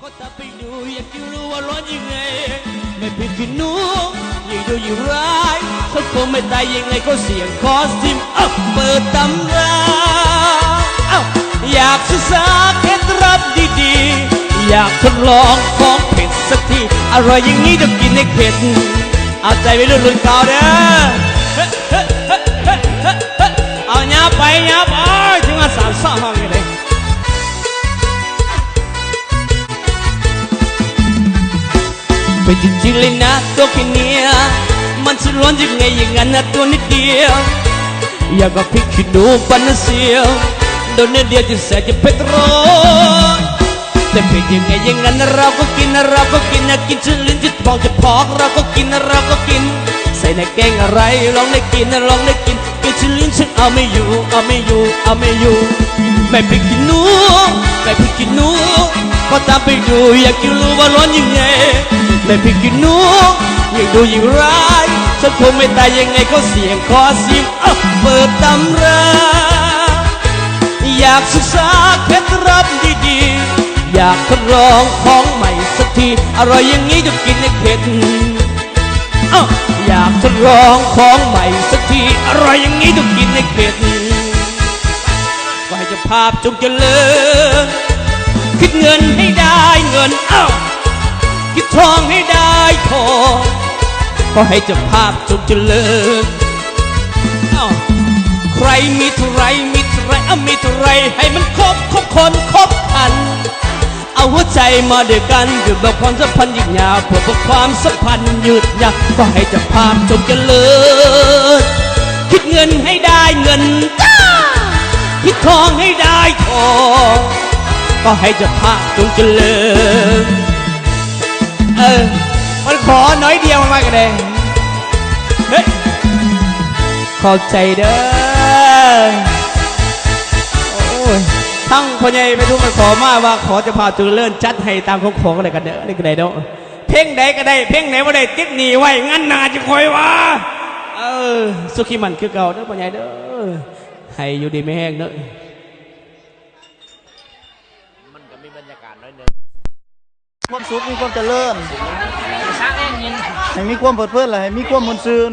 ก็ตามไปดูอยากจะรู้ว่าร้อนยังไงไม่ผิดที่หนูยิ่งดูยิ่งร้ายเขาคงไม่ตายยังไงก็เสี่ยงคอสติมเปิดตำราอยากศึกษาเคล็ดลับดีๆอยากทดลองของเผ็ดสักทีอร่อยอย่างนี้ต้องกินให้เผ็ดเอาใจไปรุ่นเก่าเด้อเอาหน้าไปหน้าไปถึงมาสามสองห้องกันเลยไปจริงๆเลยนะตัวแค่เนี้ยมันจะร้อนยังไงอย่างนั้นนะตัวนิดเดียวอยากกับพริกขี้หนูปันน้ำเสียวโดนเดียวจะแสบจะเผ็ดร้อนแต่เป็นยังไงอย่างนั้นเราก็กินนะกินจนลิ้นจะพองจะพอกเราก็กินใส่ในแกงอะไรลองได้กินกินจนลิ้นฉันเอาไม่อยู่ไม่ไปกินหนูก็ตามไปดูอยากจะรู้ว่าร้อนยังไงไม่ไปกินหนูยิ่งดูยิ่งร้ายฉันคงไม่ตายยังไงก็เสี่ยงคอซิมเปิดตำราอยากศึกษาเคล็ดลับดีๆอยากทดลองของใหม่สักทีอร่อยอย่างนี้ต้องกินให้เผ็ดอยากทดลองของใหม่สักทีอร่อยอย่างนี้ต้องกินให้เผ็ดขอให้เจ้าภาพจงเจริญคิดเงินให้ได้เงินคิดทองให้ได้ทองขอให้เจ้าภาพจงเจริญใครมีเท่าไรมีเท่าไรให้มันครบคนครบคันเอาหัวใจมาด้วยกันอยู่แบบความสัมพันธ์ยิ่งยาวเพื่อความสัมพันธ์ยืดยาวก็ให้เจ้าภาพจงเจริญคิดเงินให้ได้เงินคิดทองให้ได้ทองก็ให้เจ้าภาพจงเจริญมันขอน้อยเดียวมากันเลยเฮ้ยขอบใจเด้อโอ้ยทั้งพ่อใหญ่ไปทุกมันขอมาว่าขอจะพาจุลเลื่อนจัดให้ตามของอะไรกันเด้อนี่ก็ได้เด้อเพ่งใดก็ได้เพ่งไหนว่าได้ติดหนีไว้งั้นนาจะคอยว่าสุขีมันคือเก่าเด้อพ่อใหญ่เด้อให้อยู่ดีไม่แห้งเด้อมันก็มีบรรยากาศน้อยนึงความสุขมีความเจริญให้มีความเพลิดเพลินเลยให้มีความมนต์ซื่น